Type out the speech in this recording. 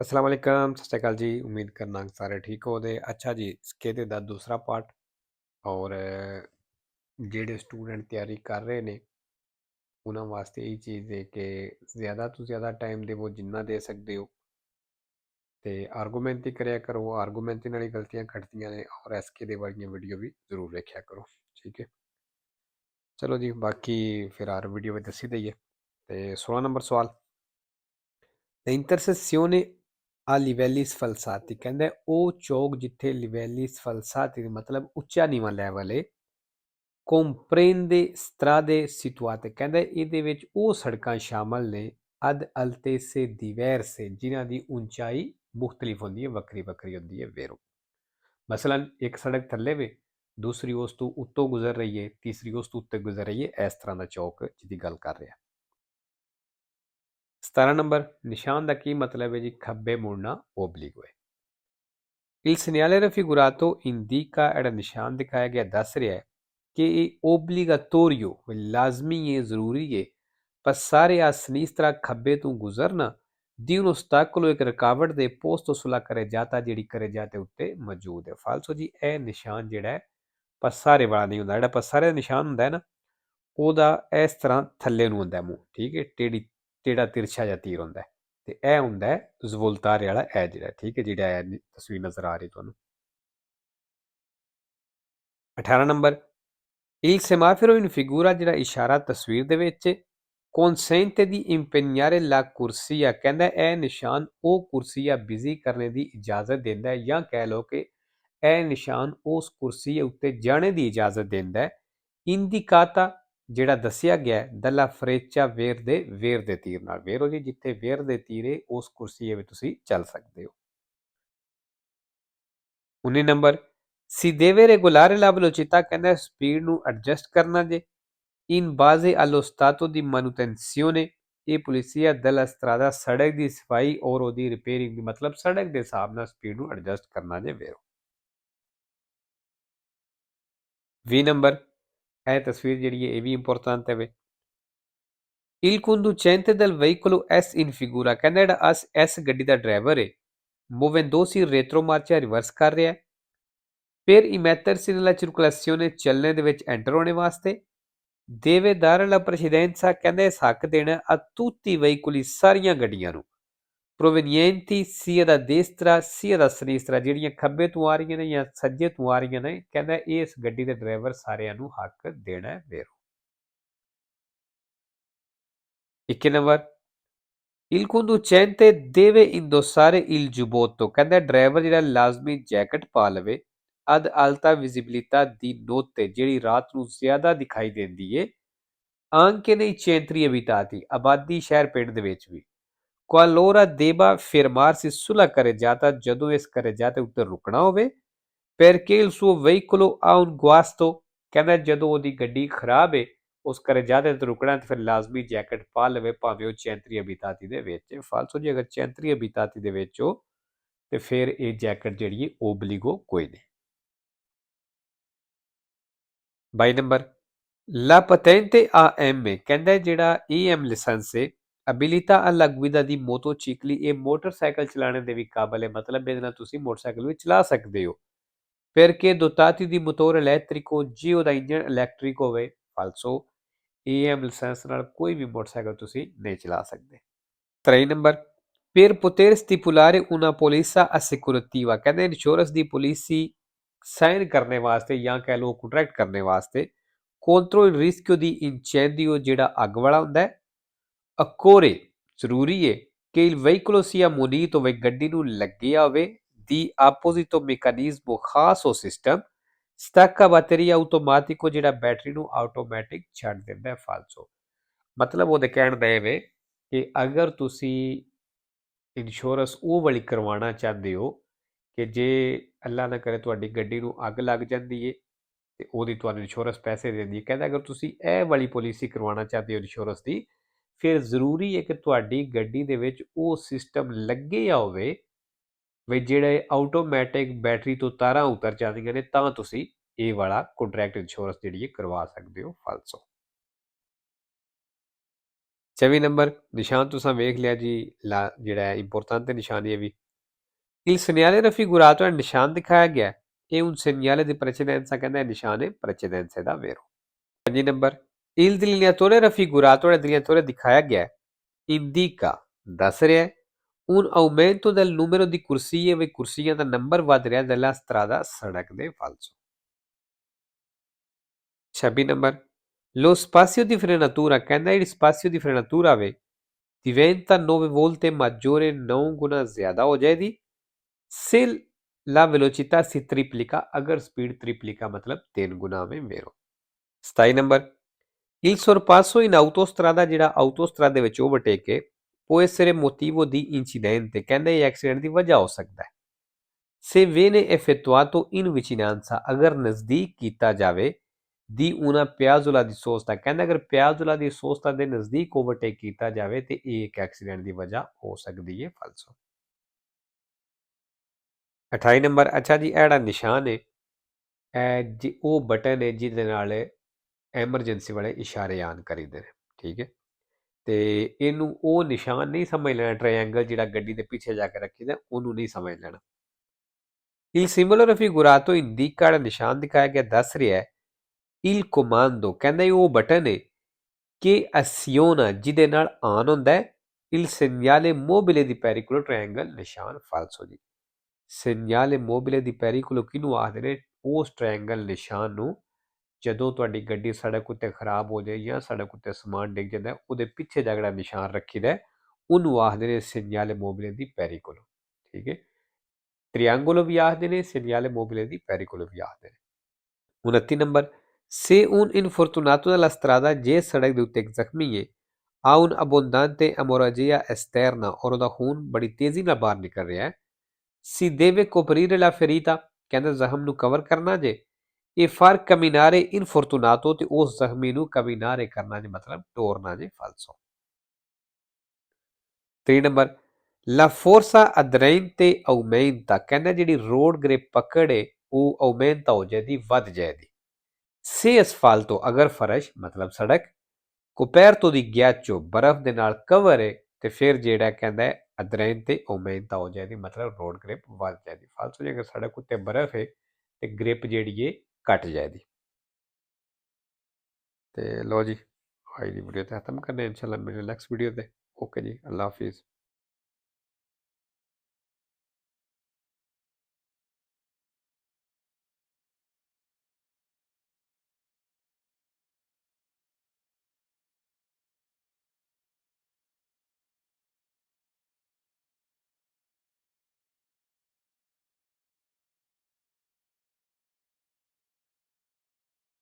अस्सलाम वालेकुम, सत श्री अकाल जी। उम्मीद करना कि सारे ठीक हो दे। अच्छा जी, ਇਹਦੇ ਦਾ ਦੂਸਰਾ ਪਾਰਟ ਔਰ ਜਿਹੜੇ ਸਟੂਡੈਂਟ ਤਿਆਰੀ ਕਰ ਰਹੇ ਨੇ ਉਹਨਾਂ ਵਾਸਤੇ ਇਹ ਚੀਜ਼ ਹੈ ਕਿ ਜ਼ਿਆਦਾ ਤੋਂ ਜ਼ਿਆਦਾ ਟਾਈਮ ਦੇਵੋ ਜਿੰਨਾ ਦੇ ਸਕਦੇ ਹੋ ਤੇ ਆਰਗੂਮੈਂਟ ਹੀ ਕਰਿਆ ਕਰੋ। ਆਰਗੂਮੈਂਟ ਨਾਲ ਹੀ ਗਲਤੀਆਂ ਘਟਦੀਆਂ ਨੇ ਔਰ ਐਸਕੇ ਦੇ ਵਾਲੀਆਂ ਵੀਡੀਓ ਵੀ ਜ਼ਰੂਰ ਵੇਖਿਆ ਕਰੋ। ਠੀਕ ਹੈ, ਚਲੋ ਜੀ, ਬਾਕੀ ਫਿਰ ਹਰ ਵੀਡੀਓ ਵਿੱਚ ਦੱਸੀ ਦਈਏ। ਤੇ 16 ਨੰਬਰ ਸਵਾਲ, La intersezione a livelli sfalsati ਕਹਿੰਦਾ ਉਹ ਚੌਕ ਜਿੱਥੇ livelli sfalsati ਮਤਲਬ ਉੱਚਾ ਨੀਵਾਂ ਲੈਵਲ ਹੈ comprende strade situate ਕਹਿੰਦਾ ਇਹਦੇ ਵਿੱਚ ਉਹ ਸੜਕਾਂ ਸ਼ਾਮਲ ਨੇ ad altezze diverse ਜਿਨ੍ਹਾਂ ਦੀ ਉਚਾਈ ਮੁxtਲਿਫ ਹੁੰਦੀ ਹੈ, ਵੱਖਰੀ ਵੱਖਰੀ ਹੁੰਦੀ ਹੈ ਵੇਰੋ। ਮਸਲਨ ਇੱਕ ਸੜਕ ਥੱਲੇ ਵੇ, ਦੂਸਰੀ ਉਸ ਤੋਂ ਉੱਤੋਂ ਗੁਜ਼ਰ ਰਹੀ ਹੈ, ਤੀਸਰੀ ਉਸ ਤੋਂ ਉੱਤੇ ਗੁਜ਼ਰ ਰਹੀ ਹੈ, ਇਸ ਤਰ੍ਹਾਂ ਦਾ ਚੌਕ ਜਿਹਦੀ ਗੱਲ ਕਰ ਰਿਹਾ। 17 ਨੰਬਰ, ਨਿਸ਼ਾਨ ਦਾ ਕੀ ਮਤਲਬ ਹੈ ਜੀ? ਖੱਬੇ ਮੁੜਨਾ, ਓਬਲੀਗੋ ਹੈ। Il segnale raffigurato indica ਜਿਹੜਾ ਨਿਸ਼ਾਨ ਦਿਖਾਇਆ ਗਿਆ ਦੱਸ ਰਿਹਾ ਹੈ ਕਿ ਇਹ ਓਬਲੀਗਾਟੋਰੀਓ ਲਾਜ਼ਮੀ ਹੈ, ਜ਼ਰੂਰੀ ਹੈ passare a sinistra ਖੱਬੇ ਤੋਂ ਗੁਜ਼ਰਨਾ di un ostacolo ਇੱਕ ਰੁਕਾਵਟ ਦੇ posto sulla carreggiata ਜਿਹੜੀ carreggiate ਉੱਤੇ ਮੌਜੂਦ ਹੈ। ਫਾਲਸੋ ਜੀ ਇਹ ਨਿਸ਼ਾਨ ਜਿਹੜਾ ਹੈ ਪਸਾਰੇ ਵਾਲਾ ਨਹੀਂ ਹੁੰਦਾ। ਜਿਹੜਾ ਪਸਾਰੇ ਦਾ ਨਿਸ਼ਾਨ ਹੁੰਦਾ ਹੈ ਨਾ ਉਹਦਾ ਇਸ ਤਰ੍ਹਾਂ ਥੱਲੇ ਨੂੰ ਹੁੰਦਾ ਮੂੰਹ, ਠੀਕ ਹੈ, ਟੇੜਾ ਤਿਰਛਾ ਜਿਹਾ ਤੀਰ ਹੁੰਦਾ ਹੈ ਤੇ ਇਹ ਹੁੰਦਾ ਹੈ ਜ਼ਵੁਲਤਾਰੇ ਵਾਲਾ ਇਹ ਜਿਹੜਾ, ਠੀਕ ਹੈ, ਜਿਹੜਾ ਇਹ ਤਸਵੀਰ ਨਜ਼ਰ ਆ ਰਹੀ ਤੁਹਾਨੂੰ। 18 number, il semaforo in figura ਜਿਹੜਾ ਇਸ਼ਾਰਾ ਤਸਵੀਰ ਦੇ ਵਿੱਚ consente di impegnare la corsia ਕਹਿੰਦਾ ਇਹ ਨਿਸ਼ਾਨ ਉਹ ਕੁਰਸੀਆ ਬਿਜ਼ੀ ਕਰਨੇ ਦੀ ਇਜਾਜ਼ਤ ਦਿੰਦਾ ਹੈ, ਜਾਂ ਕਹਿ ਲਓ ਕਿ ਇਹ ਨਿਸ਼ਾਨ ਉਸ ਕੁਰਸੀ ਉੱਤੇ ਜਾਣੇ ਦੀ ਇਜਾਜ਼ਤ ਦਿੰਦਾ ਹੈ। ਇੰਡੀਕਾਤਾ ਜਿਹੜਾ ਦੱਸਿਆ ਗਿਆ ਦਲਾ ਫਰੇਚਾ ਵੇਰ ਦੇ ਤੀਰ ਨਾਲ। ਵੇਰੋ ਜੀ ਜਿੱਥੇ ਵੇਰ ਦੇ ਤੀਰੇ ਉਸ ਕੁਰਸੀ ਵਿੱਚ ਤੁਸੀਂ ਚੱਲ ਸਕਦੇ ਹੋ। 19 number, si deve regolare la velocità ਕਹਿੰਦਾ ਸਪੀਡ ਨੂੰ ਐਡਜਸਟ ਕਰਨਾ ਜੇ in base allo stato di manutenzione e pulizia della strada ਸੜਕ ਦੀ ਸਫਾਈ ਔਰ ਉਹਦੀ ਰਿਪੇਅਰਿੰਗ ਦੀ, ਮਤਲਬ ਸੜਕ ਦੇ ਹਿਸਾਬ ਨਾਲ ਸਪੀਡ ਨੂੰ ਐਡਜਸਟ ਕਰਨਾ ਜੇ ਵੇਰੋ। 20 ਨੰਬਰ, ਇਹ ਤਸਵੀਰ ਜਿਹੜੀ ਹੈ ਇਹ ਵੀ ਇੰਪੋਰਟੈਂਟ ਹੈ ਵੇ। Il conducente del veicolo S in figura ਕਹਿੰਦਾ ਜਿਹੜਾ S ਗੱਡੀ ਦਾ ਡਰਾਈਵਰ ਹੈ muovendosi retromarcia ਰਿਵਰਸ ਕਰ ਰਿਹਾ ਹੈ per immettersi nella circolazione ਚੱਲਣੇ ਦੇ ਵਿੱਚ ਐਂਟਰ ਹੋਣੇ ਵਾਸਤੇ deve dare la precedenza ਕਹਿੰਦਾ ਇਸ ਹੱਕ ਦੇਣਾ a tutti i veicoli ਸਾਰੀਆਂ ਗੱਡੀਆਂ ਨੂੰ provenienti sia da destra sia da sinistra ਜਿਹੜੀਆਂ ਖੱਬੇ ਤੋਂ ਆ ਰਹੀਆਂ ਨੇ ਜਾਂ ਸੱਜੇ ਤੋਂ ਆ ਰਹੀਆਂ ਨੇ, ਕਹਿੰਦਾ ਇਸ ਗੱਡੀ ਦੇ ਡਰਾਈਵਰ ਸਾਰਿਆਂ ਨੂੰ ਹੱਕ ਦੇਣਾ ਹੈ ਵੇਰੋ। 21 number, il conducente deve indossare il giubbotto ਕਹਿੰਦਾ ਡਰਾਈਵਰ ਜਿਹੜਾ ਲਾਜ਼ਮੀ ਜੈਕਟ ਪਾ ਲਵੇ ad alta visibilità di notte ਜਿਹੜੀ ਰਾਤ ਨੂੰ ਜ਼ਿਆਦਾ ਦਿਖਾਈ ਦਿੰਦੀ ਏ anche nei centri abitati ਆਬਾਦੀ ਸ਼ਹਿਰ ਪਿੰਡ ਦੇ ਵਿੱਚ ਵੀ qualora debba fermarsi sulla carreggiata ਜਦੋਂ ਇਸ carreggiata ਉੱਤੇ ਰੁਕਣਾ ਹੋਵੇ perché il suo veicolo ha un guasto ਕਹਿੰਦਾ ਜਦੋਂ ਉਹਦੀ ਗੱਡੀ ਖਰਾਬ ਹੈ ਉਸ carreggiate ਤੇ ਰੁਕਣਾ ਤੇ ਫਿਰ ਲਾਜ਼ਮੀ ਜੈਕਟ ਪਾ ਲਵੇ ਭਾਵੇਂ ਉਹ ਚੈਂਤਰੀ ਅਬੀਤਾਤੀ ਦੇ ਵਿੱਚ। ਫਾਲਸੋ ਜੀ ਅਗਰ ਚੈਂਤਰੀ ਅਬੀਤਾਤੀ ਦੇ ਵਿੱਚ ਹੋ ਤੇ ਫਿਰ ਇਹ ਜੈਕਟ ਜਿਹੜੀ ਹੈ ਓਬਲੀਗੋ ਕੋਈ ਨਹੀਂ। 22 ਨੰਬਰ, La patente AM ਕਹਿੰਦਾ ਜਿਹੜਾ AM ਲਾਇਸੈਂਸ ਹੈ abilita alla guida di motocicli ਇਹ ਮੋਟਰਸਾਈਕਲ ਚਲਾਉਣ ਦੇ ਵੀ ਕਾਬਲ ਹੈ, ਮਤਲਬ ਇਹਦੇ ਨਾਲ ਤੁਸੀਂ ਮੋਟਰਸਾਈਕਲ ਵੀ ਚਲਾ ਸਕਦੇ ਹੋ। perché dotati di motore elettrico ਜੇ ਉਹਦਾ ਇੰਜਨ ਇਲੈਕਟ੍ਰਿਕ ਹੋਵੇ। ਫਾਲਸੋ AM ਲਾਇਸੈਂਸ ਨਾਲ ਕੋਈ ਵੀ ਮੋਟਰਸਾਈਕਲ ਤੁਸੀਂ ਨਹੀਂ ਚਲਾ ਸਕਦੇ। 3 number, per poter stipulare una polizza assicurativa ਕਹਿੰਦੇ ਇੰਸ਼ੋਰੈਂਸ ਦੀ ਪਾਲਿਸੀ ਸਾਈਨ ਕਰਨੇ ਵਾਸਤੇ ਜਾਂ ਕਹਿ ਲਓ ਕੰਟਰੈਕਟ ਕਰਨੇ ਵਾਸਤੇ contro il rischio di incendio ਜਿਹੜਾ ਅੱਗ ਵਾਲਾ ਹੁੰਦਾ ਹੈ occorre ਜ਼ਰੂਰੀ ਹੈ ਕਿ il veicolo sia munito ਹੋਵੇ ਗੱਡੀ ਨੂੰ ਲੱਗਿਆ ਹੋਵੇ di apposito meccanismo ਖਾਸ ਉਹ ਸਿਸਟਮ stacca batteria automatico ਜਿਹੜਾ ਬੈਟਰੀ ਨੂੰ ਆਟੋਮੈਟਿਕ ਛੱਡ ਦਿੰਦਾ ਹੈ। ਫਾਲਸੋ ਮਤਲਬ ਉਹਦੇ ਕਹਿਣ ਦਾ ਇਹ ਵੇ ਕਿ ਅਗਰ ਤੁਸੀਂ ਇੰਸ਼ੋਰੈਂਸ ਉਹ ਵਾਲੀ ਕਰਵਾਉਣਾ ਚਾਹੁੰਦੇ ਹੋ ਕਿ ਜੇ ਅੱਲਾ ਨਾ ਕਰੇ ਤੁਹਾਡੀ ਗੱਡੀ ਨੂੰ ਅੱਗ ਲੱਗ ਜਾਂਦੀ ਹੈ ਤੇ ਉਹਦੀ ਤੁਹਾਨੂੰ ਇੰਸ਼ੋਰੈਂਸ ਪੈਸੇ ਦਿੰਦੀ ਹੈ, ਕਹਿੰਦਾ ਅਗਰ ਤੁਸੀਂ ਇਹ ਵਾਲੀ ਪਾਲਿਸੀ ਕਰਵਾਉਣਾ ਚਾਹੁੰਦੇ ਹੋ ਇੰਸ਼ੋਰੈਂਸ ਦੀ ਫਿਰ ਜ਼ਰੂਰੀ ਹੈ ਕਿ ਤੁਹਾਡੀ ਗੱਡੀ ਦੇ ਵਿੱਚ ਉਹ ਸਿਸਟਮ ਲੱਗਿਆ ਹੋਵੇ ਵੀ ਜਿਹੜੇ ਆਟੋਮੈਟਿਕ ਬੈਟਰੀ ਤੋਂ ਤਾਰਾਂ ਉਤਰ ਜਾਂਦੀਆਂ ਨੇ ਤਾਂ ਤੁਸੀਂ ਇਹ ਵਾਲਾ ਕੰਟਰੈਕਟ ਇੰਸ਼ੋਰੈਂਸ ਜਿਹੜੀ ਹੈ ਕਰਵਾ ਸਕਦੇ ਹੋ। ਫਾਲਸੋ 24 ਨੰਬਰ ਨਿਸ਼ਾਨ ਤੁਸੀਂ ਵੇਖ ਲਿਆ ਜੀ, ਜਿਹੜਾ ਹੈ ਇੰਪੋਰਟੈਂਟ ਨਿਸ਼ਾਨ ਇਹ ਵੀ। Il segnale raffigurato è il ਨਿਸ਼ਾਨ ਦਿਖਾਇਆ ਗਿਆ ਹੈ, ਇਹ un segnale di precedenza ਕਹਿੰਦਾ ਹੈ ਨਿਸ਼ਾਨ ਹੈ precedenza ਦਾ vero। 5 number il delineatore raffigurato è delineatore ਦਿਖਾਇਆ ਗਿਆ ਹੈ, indica ਦੱਸ ਰਿਹਾ ਹੈ un aumento del numero di corsie ਵੀ ਕੁਰਸੀਆਂ ਦਾ ਨੰਬਰ ਵੱਧ ਰਿਹਾ della strada ਸੜਕ ਦੇ falso। 26 number lo spazio di frenatura ਕਹਿੰਦਾ ਜਿਹੜੀ spazio di frenatura ਵੇ diventa 9 volte maggiore 9 ਗੁਣਾ ਜ਼ਿਆਦਾ ਹੋ ਜਾਏਗੀ se la velocità si triplica ਅਗਰ ਸਪੀਡ triplica ਮਤਲਬ 3 ਗੁਣਾ ਵੇ vero। 27 number il sorpasso in autostrada ਜਿਹੜਾ autostrada ਦੇ ਵਿੱਚ ਓਵਰਟੇਕ ਹੈ può essere motivo di incidente ਕਹਿੰਦਾ ਇਹ ਐਕਸੀਡੈਂਟ ਦੀ ਵਜ੍ਹਾ ਹੋ ਸਕਦਾ ਹੈ se viene effettuato in vicinanza ਅਗਰ ਨਜ਼ਦੀਕ ਕੀਤਾ ਜਾਵੇ ਦੀ una piazzola di sosta ਕਹਿੰਦਾ ਅਗਰ ਪਿਆਜ਼ੋਲਾ ਦੀ ਸੋਸਤਾ ਦੇ ਨਜ਼ਦੀਕ ਓਵਰਟੇਕ ਕੀਤਾ ਜਾਵੇ ਤੇ ਇਹ ਇੱਕ ਐਕਸੀਡੈਂਟ ਦੀ ਵਜ੍ਹਾ ਹੋ ਸਕਦੀ ਹੈ ਫਾਲਸੋ। 28 ਨੰਬਰ ਅੱਛਾ ਜੀ ਇਹ ਜਿਹੜਾ ਨਿਸ਼ਾਨ ਹੈ ਇਹ ਉਹ ਬਟਨ ਹੈ ਜਿਹਦੇ ਨਾਲ ਐਮਰਜੈਂਸੀ ਵਾਲੇ ਇਸ਼ਾਰੇ ਆਨ ਕਰੀਦੇ ਨੇ, ਠੀਕ ਹੈ। ਤੇ ਇਹਨੂੰ ਉਹ ਨਿਸ਼ਾਨ ਨਹੀਂ ਸਮਝ ਲੈਣਾ ਟ੍ਰਾਇੰਗਲ ਜਿਹੜਾ ਗੱਡੀ ਦੇ ਪਿੱਛੇ ਜਾ ਕੇ ਰੱਖੀਦਾ ਉਹਨੂੰ ਨਹੀਂ ਸਮਝ ਲੈਣਾ। il simbolo raffigurato indica ਜਿਹੜਾ ਨਿਸ਼ਾਨ ਦਿਖਾਇਆ ਗਿਆ ਦੱਸ ਰਿਹਾ ਹੈ il comando ਕਹਿੰਦਾ ਇਹ ਉਹ ਬਟਨ ਹੈ ਕਿ aziona ਜਿਹਦੇ ਨਾਲ ਆਨ ਹੁੰਦਾ ਹੈ il segnale mobile di pericolo triangle ਨਿਸ਼ਾਨ ਫਾਲਸੋ ਜੀ। segnale mobile di pericolo ਕਿਹਨੂੰ ਆਖਦੇ ਨੇ ਉਸ ਟ੍ਰਾਇੰਗਲ ਨਿਸ਼ਾਨ ਨੂੰ ਜਦੋਂ ਤੁਹਾਡੀ ਗੱਡੀ ਸੜਕ ਉੱਤੇ ਖਰਾਬ ਹੋ ਜਾਏ ਜਾਂ ਸੜਕ ਉੱਤੇ ਸਮਾਨ ਡਿੱਗ ਜਾਂਦਾ ਉਹਦੇ ਪਿੱਛੇ ਦਾ ਜਿਹੜਾ ਨਿਸ਼ਾਨ ਰੱਖੀਦਾ ਉਹਨੂੰ ਆਖਦੇ ਨੇ segnale mobile di pericolo, ਠੀਕ ਹੈ। triangolo ਵੀ ਆਖਦੇ ਨੇ segnale mobile di pericolo ਵੀ ਆਖਦੇ ਨੇ। 29 number se un infortunato della strada ਜੇ ਸੜਕ ਦੇ ਉੱਤੇ ਇੱਕ ਜ਼ਖਮੀ ਹੈ ha un abbondante emorragia esterna ਔਰ ਉਹਦਾ ਖੂਨ ਬੜੀ ਤੇਜ਼ੀ ਨਾਲ ਬਾਹਰ ਨਿਕਲ ਰਿਹਾ ਹੈ si deve coprire la ferita ਕਹਿੰਦਾ ਜ਼ਖਮ ਨੂੰ ਕਵਰ ਕਰਨਾ ਜੇ e far camminare infortunato ਤੇ ਉਸ ਜ਼ਖਮੀ ਨੂੰ camminare ਕਰਨਾ ਜੇ ਮਤਲਬ ਟੋਰਨਾ ਜੇ falso। 3 number la forza aderente aumenta ਕਹਿੰਦਾ ਜਿਹੜੀ ਰੋਡ ਗ੍ਰਿਪ ਪਕੜ ਹੈ ਉਹ aumenta ਹੋ ਜਾਏਗੀ ਵੱਧ ਜਾਏਗੀ se asfalto ਅਗਰ ਫਰਸ਼ ਮਤਲਬ ਸੜਕ coperto di ghiaccio ਬਰਫ਼ ਦੇ ਨਾਲ ਕਵਰ ਹੈ ਤੇ ਫਿਰ ਜਿਹੜਾ ਕਹਿੰਦਾ aderente aumenta ਹੋ ਜਾਏਗੀ ਮਤਲਬ ਰੋਡ ਗ੍ਰਿਪ ਵੱਧ ਜਾਏਗੀ ਫਾਲਤੂ ਜੇ ਅਗਰ ਸੜਕ ਉੱਤੇ ਬਰਫ਼ ਹੈ ਤੇ ਗ੍ਰਿਪ ਜਿਹੜੀ ਹੈ ਘਟ ਜਾਏਗੀ। ਤੇ ਲੋ ਜੀ ਅੱਜ ਦੀ ਵੀਡੀਓ ਤੇ ਖਤਮ ਕਰਨੇ ਇਨਸ਼ਾਅੱਲਾ ਮੇਰੇ ਨੈਕਸਟ ਵੀਡੀਓ ਤੇ। ਓਕੇ ਜੀ, ਅੱਲਾ ਹਾਫਿਜ਼।